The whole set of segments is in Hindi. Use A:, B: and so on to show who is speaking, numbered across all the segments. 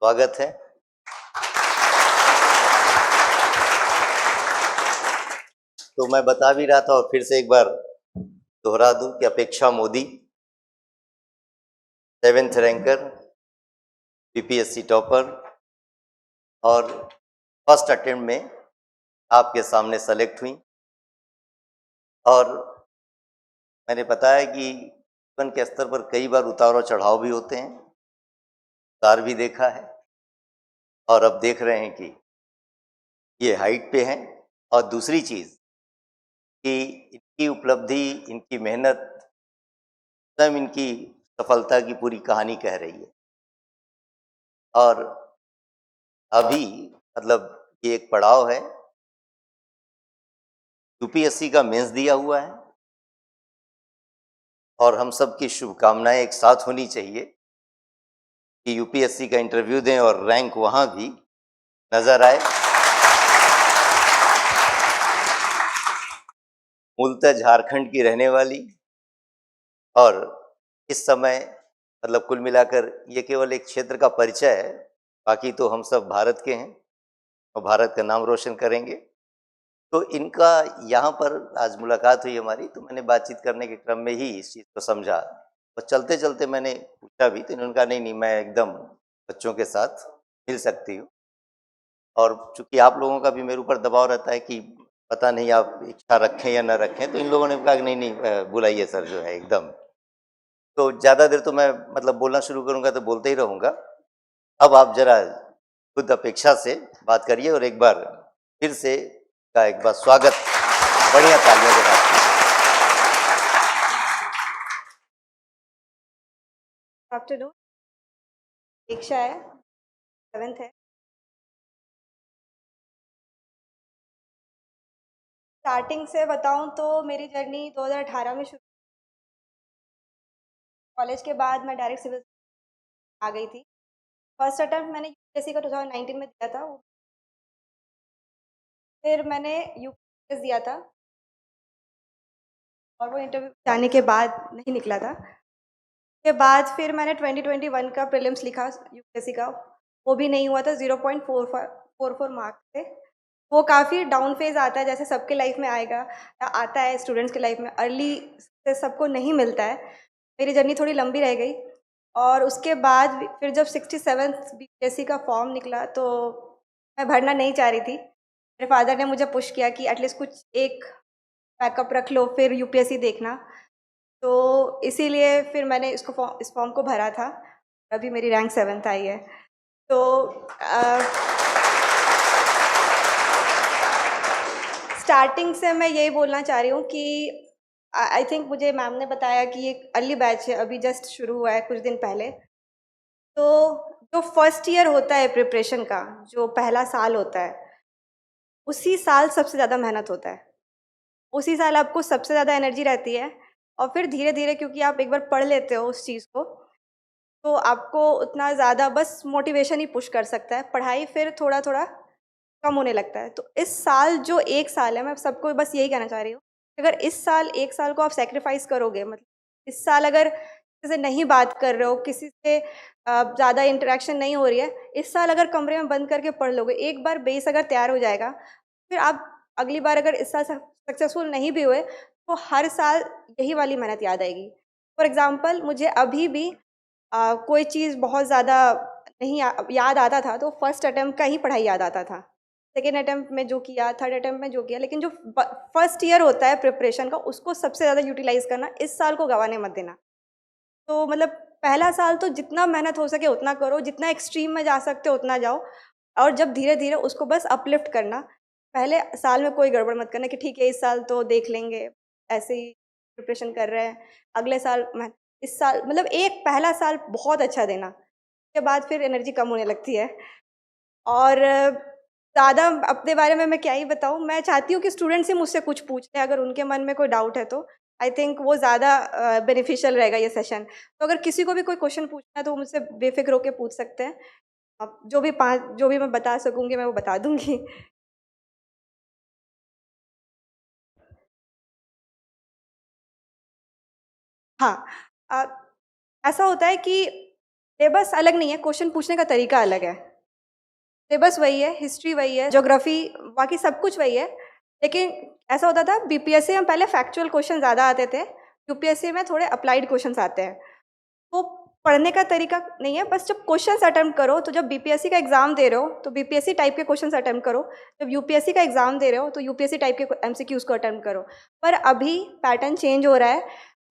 A: स्वागत है। तो मैं बता भी रहा था और फिर से एक बार दोहरा दूं कि अपेक्षा Modi 7th ranker, BPSC topper और फर्स्ट अटेम्प्ट में आपके सामने सेलेक्ट हुई। और मैंने बताया कि जीवन के स्तर पर कई बार उतार और चढ़ाव भी होते हैं, उतार भी देखा है और अब देख रहे हैं कि ये हाइट पे हैं। और दूसरी चीज़ कि इनकी उपलब्धि, इनकी मेहनत स्वयं इनकी सफलता की पूरी कहानी कह रही है। और अभी मतलब ये एक पड़ाव है, यूपीएससी का मेंस दिया हुआ है और हम सबकी शुभकामनाएं एक साथ होनी चाहिए कि यूपीएससी का इंटरव्यू दें और रैंक वहां भी नजर आए। मूलतः झारखंड की रहने वाली और इस समय मतलब कुल मिलाकर ये केवल एक क्षेत्र का परिचय है, बाकी तो हम सब भारत के हैं और भारत का नाम रोशन करेंगे। तो इनका यहाँ पर आज मुलाकात हुई हमारी, तो मैंने बातचीत करने के क्रम में ही इस चीज़ को समझा और चलते चलते मैंने पूछा भी, तो इन्होंने कहा नहीं नहीं, मैं एकदम बच्चों के साथ मिल सकती हूँ। और चूंकि आप लोगों का भी मेरे ऊपर दबाव रहता है कि पता नहीं आप इच्छा रखें या न रखें, तो इन लोगों ने कहा कि नहीं नहीं बुलाइए सर जो है एकदम। तो ज़्यादा देर तो मैं मतलब बोलना शुरू करूँगा तो बोलते ही रहूँगा। अब आप जरा खुद अपेक्षा से बात करिए और एक बार फिर से का एक बार स्वागत बढ़िया तालियों के साथ कीजिए।
B: आफ्टरनून। दीक्षा है, 7th है। स्टार्टिंग से बताऊं तो मेरी जर्नी 2018 में शुरू। कॉलेज के बाद मैं डायरेक्ट सिविल आ गई थी। फर्स्ट अटेम्प्ट मैंने यूपीएससी का 2019 में दिया था। फिर मैंने यूपीएससी दिया था और वो इंटरव्यू जाने के बाद नहीं निकला था। उसके बाद फिर मैंने 2021 का प्रीलिम्स लिखा यूपीएससी का, वो भी नहीं हुआ था। 0.44 मार्क्स थे। वो काफ़ी डाउन फेज आता है, जैसे सबके लाइफ में आएगा, आता है स्टूडेंट्स के लाइफ में। अर्ली से सबको नहीं मिलता है। मेरी जर्नी थोड़ी लंबी रह गई और उसके बाद फिर जब 67th बीपीएससी का फॉर्म निकला तो मैं भरना नहीं चाह रही थी। मेरे फादर ने मुझे पुश किया कि एटलीस्ट कुछ एक बैकअप रख लो, फिर यूपीएससी देखना। तो इसीलिए फिर मैंने इस फॉर्म को भरा था। अभी मेरी रैंक 7th आई है। तो स्टार्टिंग से मैं यही बोलना चाह रही हूँ कि आई थिंक मुझे मैम ने बताया कि ये अर्ली बैच है, अभी जस्ट शुरू हुआ है कुछ दिन पहले। तो जो फर्स्ट ईयर होता है प्रिपरेशन का, जो पहला साल होता है, उसी साल सबसे ज़्यादा मेहनत होता है। उसी साल आपको सबसे ज़्यादा एनर्जी रहती है और फिर धीरे धीरे, क्योंकि आप एक बार पढ़ लेते हो उस चीज़ को, तो आपको उतना ज़्यादा बस मोटिवेशन ही पुश कर सकता है। पढ़ाई फिर थोड़ा थोड़ा कम होने लगता है। तो इस साल जो एक साल है, मैं सबको बस यही कहना चाह रही हूँ, अगर इस साल एक साल को आप सेक्रीफाइस करोगे, मतलब इस साल अगर किसी से नहीं बात कर रहे हो, किसी से ज़्यादा इंटरेक्शन नहीं हो रही है, इस साल अगर कमरे में बंद करके पढ़ लोगे, एक बार बेस अगर तैयार हो जाएगा, फिर आप अगली बार अगर इस साल सक्सेसफुल नहीं भी हुए तो हर साल यही वाली मेहनत याद आएगी। फॉर एग्ज़ाम्पल, मुझे अभी भी कोई चीज़ बहुत ज़्यादा नहीं याद आता था तो फर्स्ट अटेम्प्ट का ही पढ़ाई याद आता था। सेकेंड अटेम्प्ट में जो किया, थर्ड अटेम्प्ट में जो किया, लेकिन जो फर्स्ट ईयर होता है प्रिपरेशन का, उसको सबसे ज़्यादा यूटिलाइज़ करना, इस साल को गंवाने मत देना। तो मतलब पहला साल तो जितना मेहनत हो सके उतना करो, जितना एक्सट्रीम में जा सकते हो उतना जाओ, और जब धीरे धीरे उसको बस अपलिफ्ट करना। पहले साल में कोई गड़बड़ मत करना कि ठीक है इस साल तो देख लेंगे, ऐसे ही प्रिपरेशन कर रहे हैं, अगले साल इस साल मतलब एक पहला साल बहुत अच्छा देना, उसके बाद फिर एनर्जी कम होने लगती है। और ज़्यादा अपने बारे में मैं क्या ही बताऊँ, मैं चाहती हूँ कि स्टूडेंट्स ही मुझसे कुछ पूछ लें अगर उनके मन में कोई डाउट है तो। आई थिंक वो ज़्यादा बेनिफिशियल रहेगा ये सेशन। तो अगर किसी को भी कोई क्वेश्चन पूछना है तो वो मुझसे बेफिक्र होकर पूछ सकते हैं। अब जो भी मैं बता सकूँगी मैं वो बता दूँगी। हाँ, ऐसा होता है कि सिलेबस अलग नहीं है, क्वेश्चन पूछने का तरीका अलग है। सिलेबस वही है, हिस्ट्री वही है, ज्योग्राफी, बाकी सब कुछ वही है। लेकिन ऐसा होता था बीपीएससी में पहले फैक्चुअल क्वेश्चन ज़्यादा आते थे, यूपीएससी में थोड़े अप्लाइड क्वेश्चंस आते हैं। तो पढ़ने का तरीका नहीं है, बस जब क्वेश्चंस अटेम्प्ट करो, तो जब बीपीएससी का एग्जाम दे रहे हो तो बीपीएससी टाइप के क्वेश्चंस अटेम्प्ट करो, जब यूपीएससी का एग्जाम दे रहे हो तो यूपीएससी टाइप के एमसीक्यूज को अटेम्प्ट करो। पर अभी पैटर्न चेंज हो रहा है,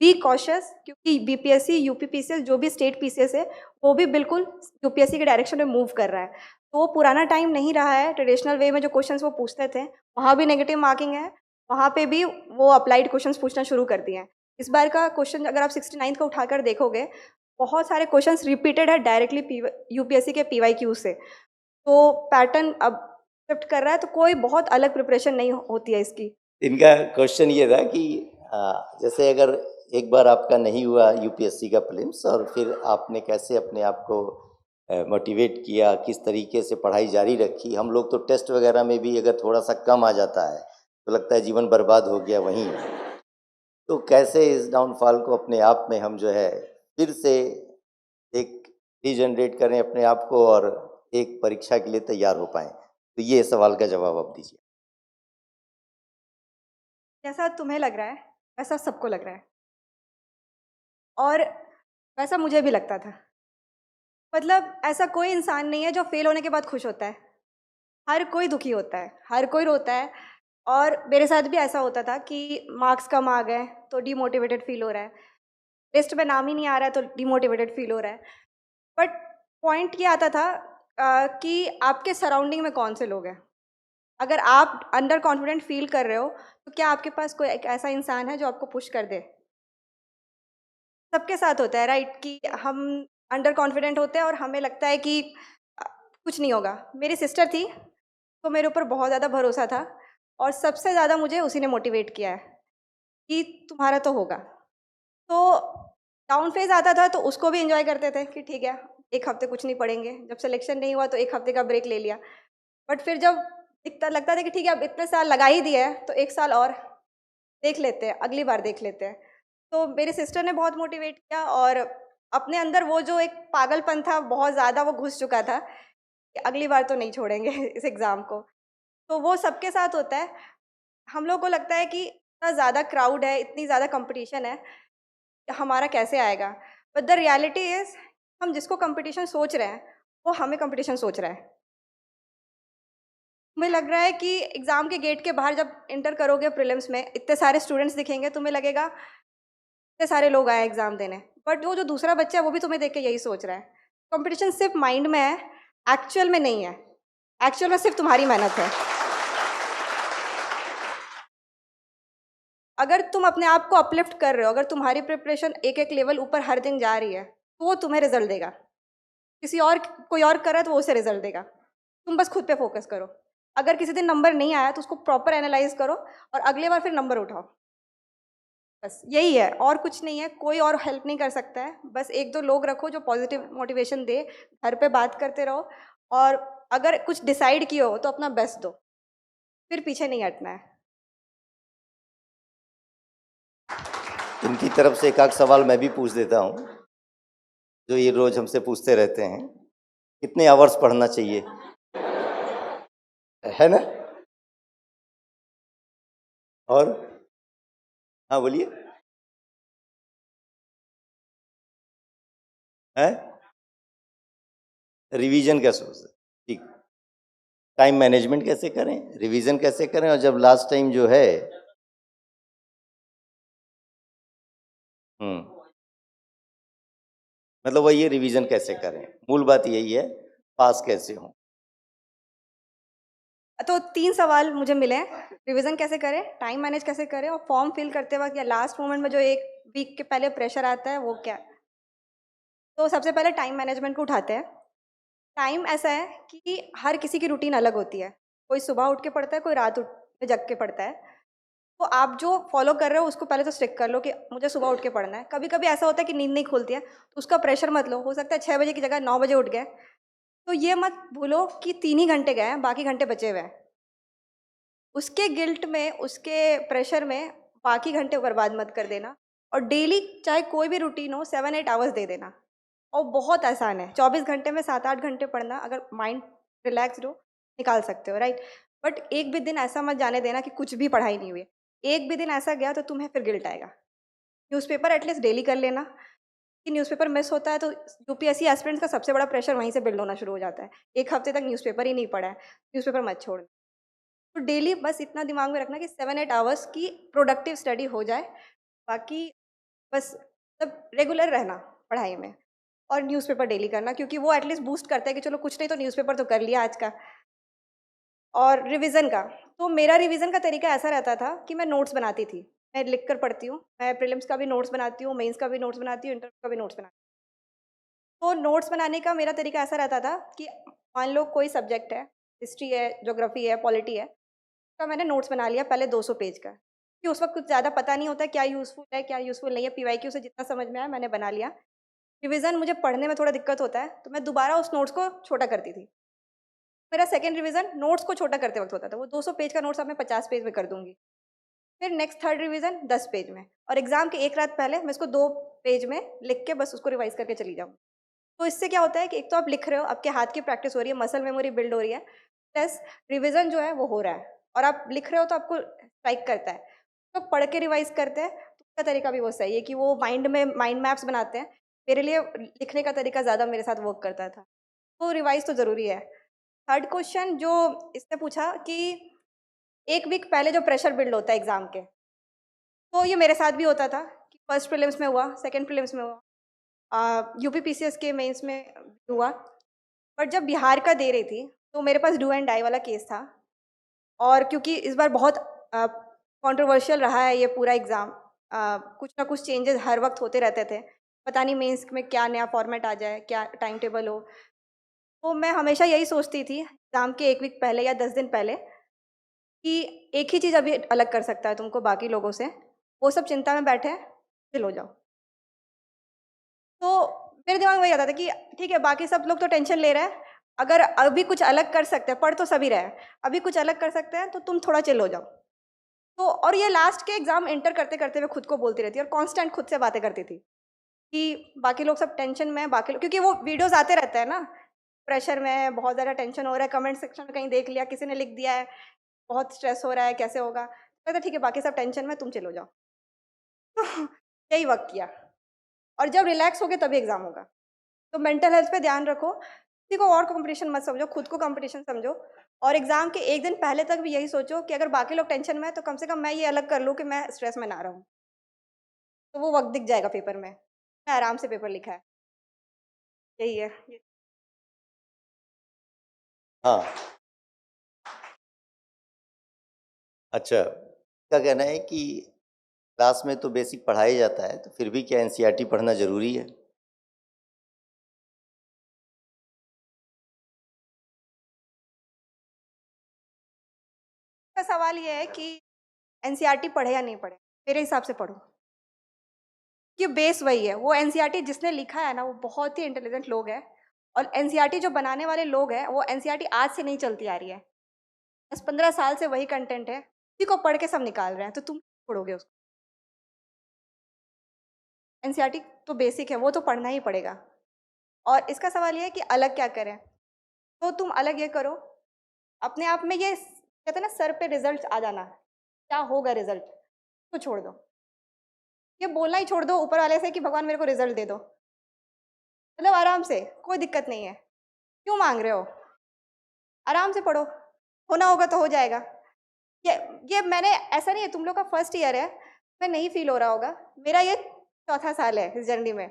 B: बी कॉशियस, क्योंकि बीपीएससी, यूपीपीसीएस, जो भी स्टेट पीसीएस है वो भी बिल्कुल यूपीएससी के डायरेक्शन में मूव कर रहा है। तो वो पुराना टाइम नहीं रहा है, ट्रेडिशनल वे में जो क्वेश्चंस वो पूछते थे वहाँ भी नेगेटिव मार्किंग है, वहाँ पे भी वो अप्लाइड क्वेश्चंस पूछना शुरू कर दिए हैं। इस बार का क्वेश्चन अगर आप 69 का उठाकर देखोगे, बहुत सारे क्वेश्चंस रिपीटेड है डायरेक्टली यूपीएससी के पीवाईक्यू से। तो पैटर्न अब शिफ्ट कर रहा है, तो कोई बहुत अलग प्रिपरेशन नहीं होती है इसकी।
A: इनका क्वेश्चन ये था कि जैसे अगर एक बार आपका नहीं हुआ यूपीएससी का प्रीलिम्स और फिर आपने कैसे अपने आप को मोटिवेट किया, किस तरीके से पढ़ाई जारी रखी। हम लोग तो टेस्ट वगैरह में भी अगर थोड़ा सा कम आ जाता है तो लगता है जीवन बर्बाद हो गया वहीं। तो कैसे इस डाउनफॉल को अपने आप में हम जो है फिर से एक रीजनरेट करें अपने आप को और एक परीक्षा के लिए तैयार हो पाएँ? तो ये सवाल का जवाब आप दीजिए।
B: जैसा तुम्हें लग रहा है वैसा सबको लग रहा है, और वैसा मुझे भी लगता था। मतलब ऐसा कोई इंसान नहीं है जो फेल होने के बाद खुश होता है, हर कोई दुखी होता है, हर कोई रोता है। और मेरे साथ भी ऐसा होता था कि मार्क्स कम आ गए तो डीमोटिवेटेड फील हो रहा है, लिस्ट में नाम ही नहीं आ रहा है तो डीमोटिवेटेड फील हो रहा है। बट पॉइंट ये आता था कि आपके सराउंडिंग में कौन से लोग हैं। अगर आप अंडर कॉन्फिडेंट फील कर रहे हो तो क्या आपके पास कोई एक ऐसा इंसान है जो आपको पुश कर दे। सबके साथ होता है राइट, कि हम अंडर कॉन्फिडेंट होते हैं और हमें लगता है कि कुछ नहीं होगा। मेरी सिस्टर थी तो मेरे ऊपर बहुत ज़्यादा भरोसा था, और सबसे ज़्यादा मुझे उसी ने मोटिवेट किया है कि तुम्हारा तो होगा। तो डाउन फेज आता था तो उसको भी एंजॉय करते थे कि ठीक है, एक हफ्ते कुछ नहीं पढ़ेंगे। जब सिलेक्शन नहीं हुआ तो एक हफ्ते का ब्रेक ले लिया। बट फिर जब इतना लगता था कि ठीक है अब इतने साल लगा ही दिया है तो एक साल और देख लेते हैं, अगली बार देख लेते हैं। तो मेरी सिस्टर ने बहुत मोटिवेट किया, और अपने अंदर वो जो एक पागलपन था बहुत ज़्यादा वो घुस चुका था कि अगली बार तो नहीं छोड़ेंगे इस एग्ज़ाम को। तो वो सबके साथ होता है। हम लोग को लगता है कि इतना ज़्यादा क्राउड है, इतनी ज़्यादा कंपटीशन है, हमारा कैसे आएगा। बट द रियलिटी इज़ हम जिसको कंपटीशन सोच रहे हैं वो हमें कंपटीशन सोच रहा है। तुम्हें लग रहा है कि एग्ज़ाम के गेट के बाहर जब एंटर करोगे प्रीलिम्स में इतने सारे स्टूडेंट्स दिखेंगे, तुम्हें लगेगा इतने सारे लोग आए एग्ज़ाम देने। बट वो जो दूसरा बच्चा है वो भी तुम्हें देख के यही सोच रहा है। कंपटीशन सिर्फ माइंड में है, एक्चुअल में नहीं है। एक्चुअल में सिर्फ तुम्हारी मेहनत है। अगर तुम अपने आप को अपलिफ्ट कर रहे हो, अगर तुम्हारी प्रिपरेशन एक एक लेवल ऊपर हर दिन जा रही है तो वो तुम्हें रिजल्ट देगा। किसी और कोई और कर रहा है तो वो उसे रिजल्ट देगा। तुम बस खुद पे फोकस करो। अगर किसी दिन नंबर नहीं आया तो उसको प्रॉपर एनालाइज करो और अगले बार फिर नंबर उठाओ। बस यही है, और कुछ नहीं है। कोई और हेल्प नहीं कर सकता है। बस एक दो लोग रखो जो पॉजिटिव मोटिवेशन दे, घर पे बात करते रहो, और अगर कुछ डिसाइड किए हो तो अपना बेस्ट दो, फिर पीछे नहीं हटना है।
A: इनकी तरफ से एक आध सवाल मैं भी पूछ देता हूँ, जो ये रोज हमसे पूछते रहते हैं, कितने आवर्स पढ़ना चाहिए, है ना? और हाँ बोलिए। है रिवीजन क्या सोच है? ठीक। टाइम मैनेजमेंट कैसे करें, रिवीजन कैसे करें, और जब लास्ट टाइम जो है मतलब वही है, रिवीजन कैसे करें, मूल बात यही है, पास कैसे हो।
B: तो 3 सवाल मुझे मिले हैं, रिवीजन कैसे करें, टाइम मैनेज कैसे करें, और फॉर्म फिल करते वक्त या लास्ट मोमेंट में जो 1 वीक के पहले प्रेशर आता है वो क्या है। तो सबसे पहले टाइम मैनेजमेंट को उठाते हैं। टाइम ऐसा है कि हर किसी की रूटीन अलग होती है। कोई सुबह उठ के पढ़ता है, कोई रात उठ के जग के पढ़ता है। तो आप जो फॉलो कर रहे हो उसको पहले तो स्टिक कर लो कि मुझे सुबह उठ के पढ़ना है। कभी कभी ऐसा होता है कि नींद नहीं खुलती है तो उसका प्रेशर मत लो। हो सकता है 6 बजे की जगह 9 बजे उठ गए, तो ये मत भूलो कि 3 ही घंटे गए हैं, बाकी घंटे बचे हुए हैं। उसके गिल्ट में, उसके प्रेशर में बाकी घंटे बर्बाद मत कर देना। और डेली चाहे कोई भी रूटीन हो 7-8 आवर्स दे देना। और बहुत आसान है। 24 घंटे में 7-8 घंटे पढ़ना, अगर माइंड रिलैक्स्ड हो, निकाल सकते हो, राइट? बट एक भी दिन ऐसा मत जाने देना कि कुछ भी पढ़ाई नहीं हुई है। एक भी दिन ऐसा गया तो तुम्हें फिर गिल्ट आएगा। न्यूज़पेपर एटलीस्ट डेली कर लेना, कि न्यूज़पेपर मिस होता है तो यूपीएससी एस्पिरेंट्स का सबसे बड़ा प्रेशर वहीं से बिल्ड होना शुरू हो जाता है। 1 हफ्ते तक न्यूज़पेपर ही नहीं पढ़ा है, न्यूज़पेपर मत छोड़ना। तो डेली बस इतना दिमाग में रखना कि 7-8 आवर्स की प्रोडक्टिव स्टडी हो जाए, बाकी बस मतलब रेगुलर रहना पढ़ाई में। और न्यूज़पेपर डेली करना, क्योंकि वो एटलीस्ट बूस्ट करता है कि चलो कुछ नहीं तो न्यूज़पेपर तो कर लिया आज का। और रिवीजन का, तो मेरा रिवीजन का तरीका ऐसा रहता था कि मैं नोट्स बनाती थी। मैं लिख कर पढ़ती हूँ, मैं प्रीलिम्स का भी नोट्स बनाती हूँ, मेंस का भी नोट्स बनाती हूँ, इंटर का भी नोट्स बनाती हूँ। तो नोट्स बनाने का मेरा तरीका ऐसा रहता था कि मान लो कोई सब्जेक्ट है, हिस्ट्री है, ज्योग्राफी है, पॉलिटी है, तो मैंने नोट्स बना लिया पहले 200 पेज का, कि उस वक्त कुछ ज़्यादा पता नहीं होता है क्या यूज़फुल है, क्या यूज़फुल नहीं है। पीवाईक्यू से जितना समझ में आया मैंने बना लिया। रिवीजन मुझे पढ़ने में थोड़ा दिक्कत होता है, तो मैं दोबारा उस नोट्स को छोटा करती थी। मेरा सेकंड रिवीजन नोट्स को छोटा करते वक्त होता था। वो 200 पेज का नोट्स अब मैं 50 पेज में कर दूंगी। फिर नेक्स्ट थर्ड रिवीजन 10 पेज में, और एग्जाम के एक रात पहले मैं इसको 2 पेज में लिख के बस उसको रिवाइज करके चली जाऊँ। तो इससे क्या होता है कि एक तो आप लिख रहे हो, आपके हाथ की प्रैक्टिस हो रही है, मसल मेमोरी बिल्ड हो रही है, प्लस रिवीजन जो है वो हो रहा है, और आप लिख रहे हो तो आपको स्ट्राइक करता है। तो पढ़ के रिवाइज करते हैं तो उसका तरीका भी वो सही है कि वो माइंड में माइंड मैप्स बनाते हैं। मेरे लिए लिखने का तरीका ज़्यादा मेरे साथ वर्क करता था, तो रिवाइज तो ज़रूरी है। थर्ड क्वेश्चन जो इसने पूछा कि 1 वीक पहले जो प्रेशर बिल्ड होता है एग्ज़ाम के, तो ये मेरे साथ भी होता था कि फर्स्ट प्रीलिम्स में हुआ, सेकंड प्रीलिम्स में हुआ, यूपी पीसीएस के मेंस में हुआ। बट जब बिहार का दे रही थी, तो मेरे पास डू एंड डाई वाला केस था, और क्योंकि इस बार बहुत कंट्रोवर्शियल रहा है ये पूरा एग्ज़ाम, कुछ ना कुछ चेंजेस हर वक्त होते रहते थे। पता नहीं मेंस में क्या नया फॉर्मेट आ जाए, क्या टाइम टेबल हो। तो मैं हमेशा यही सोचती थी एग्ज़ाम के 1 वीक पहले या 10 दिन पहले कि एक ही चीज़ अभी अलग कर सकता है तुमको बाकी लोगों से, वो सब चिंता में बैठे हैं, चिल हो जाओ। तो मेरे दिमाग में वही आता था कि ठीक है, बाकी सब लोग तो टेंशन ले रहे हैं, अगर अभी कुछ अलग कर सकते हैं, पढ़ तो सभी रहे हैं, अभी कुछ अलग कर सकते हैं तो तुम थोड़ा चिल हो जाओ। तो और ये लास्ट के एग्ज़ाम इंटर करते-करते मैं खुद को बोलती रहती और कॉन्स्टेंट खुद से बातें करती थी कि बाकी लोग सब टेंशन में हैं, बाकी लोग, क्योंकि वो वीडियोज़ आते रहते हैं ना, प्रेशर में है, बहुत ज़्यादा टेंशन हो रहा है, कमेंट सेक्शन में कहीं देख लिया, किसी ने लिख दिया है, बहुत स्ट्रेस हो रहा है, कैसे होगा? कहता ठीक है, बाकी सब टेंशन में, तुम चिल हो जाओ। यही वर्क किया, और जब रिलैक्स होगे तभी एग्ज़ाम होगा। तो मेंटल हेल्थ पे ध्यान रखो, किसी को और कॉम्पिटिशन मत समझो, खुद को कॉम्पिटिशन समझो, और एग्ज़ाम के 1 दिन पहले तक भी यही सोचो कि अगर बाकी लोग टेंशन में हैं, तो कम से कम मैं ये अलग कर लूँ कि मैं स्ट्रेस में ना रहूँ। तो वो वक़्त दिख जाएगा पेपर में। मैं आराम से पेपर लिखा है, यही है।
A: हाँ, अच्छा, क्या कहना है कि क्लास में तो बेसिक पढ़ाया जाता है, तो फिर भी क्या एनसीईआरटी पढ़ना ज़रूरी है?
B: का सवाल ये है कि एनसीईआरटी पढ़े या नहीं पढ़े? मेरे हिसाब से पढ़ो। कि बेस वही है, वो एनसीईआरटी जिसने लिखा है ना, वो बहुत ही इंटेलिजेंट लोग हैं, और एनसीईआरटी जो बनाने वाले लोग हैं, वो एनसीईआरटी आज से नहीं चलती आ रही है। 10-15 साल से वही कंटेंट है, उसी को पढ़ के सब निकाल रहे हैं, तो तुम पढ़ोगे उसको? एनसीईआरटी तो बेसिक है, वो तो पढ़ना ही पड़ेगा। और इसका सवाल ये है कि अलग क्या करें? तो तुम अलग ये करो, अपने आप में ये कहते हैं ना, सर पे रिजल्ट आ जाना, क्या होगा रिजल्ट, तो छोड़ दो। ये बोलना ही छोड़ दो ऊपर वाले से कि भगवान मेरे को रिजल्ट दे दो। मतलब आराम से, कोई दिक्कत नहीं है। क्यों मांग रहे हो? आराम से पढ़ो, होना होगा तो हो जाएगा। ये ये मैंने, ऐसा नहीं है, तुम लोग का फर्स्ट ईयर है, मैं नहीं फील हो रहा होगा, मेरा ये चौथा साल है इस जर्नी में।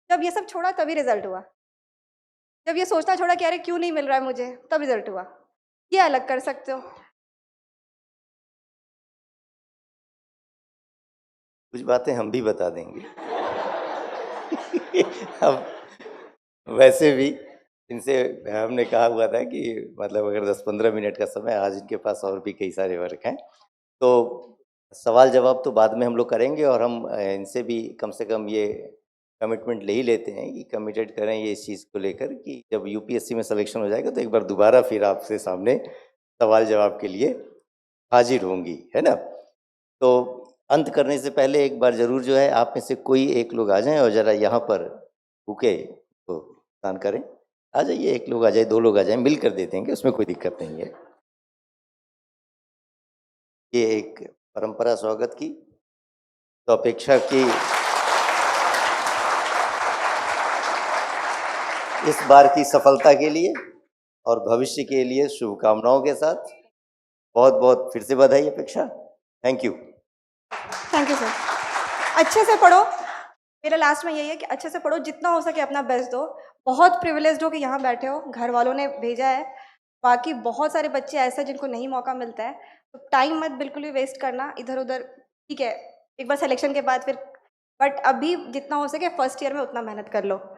B: जब ये सब छोड़ा तभी रिजल्ट हुआ, जब ये सोचना छोड़ा कि अरे क्यों नहीं मिल रहा है मुझे, तब रिजल्ट हुआ। ये अलग कर सकते हो।
A: कुछ बातें हम भी बता देंगे। अब वैसे भी इनसे हमने कहा हुआ था कि मतलब अगर 10-15 मिनट का समय, आज इनके पास और भी कई सारे वर्क हैं, तो सवाल जवाब तो बाद में हम लोग करेंगे, और हम इनसे भी कम से कम ये कमिटमेंट ले ही लेते हैं कि कमिटेड करें ये इस चीज़ को लेकर कि जब यूपीएससी में सिलेक्शन हो जाएगा तो एक बार दोबारा फिर आपसे सामने सवाल जवाब के लिए हाजिर होंगी, है ना? तो अंत करने से पहले एक बार ज़रूर जो है आप में से कोई एक लोग आ जाएं और ज़रा यहाँ पर रुके, दान करें। आ जाइए, 1 लोग आ जाए, 2 लोग आ जाए, मिल कर दे देंगे, उसमें कोई दिक्कत नहीं है। ये एक परंपरा स्वागत की, तो अपेक्षा की इस बार की सफलता के लिए और भविष्य के लिए शुभकामनाओं के साथ बहुत-बहुत फिर से बधाई अपेक्षा। Thank you.
B: Thank you sir. अच्छे से पढ़ो, मेरा लास्ट में यही है कि अच्छे से पढ़ो, जितना हो सके अपना बेस्ट दो। बहुत प्रिविलेज्ड हो कि यहाँ बैठे हो, घर वालों ने भेजा है। बाकी बहुत सारे बच्चे ऐसे हैं जिनको नहीं मौका मिलता है, तो टाइम मत बिल्कुल भी वेस्ट करना इधर-उधर। ठीक है, एक बार सिलेक्शन के बाद फिर, बट अभी जितना हो सके फर्स्ट ईयर में उतना मेहनत कर लो।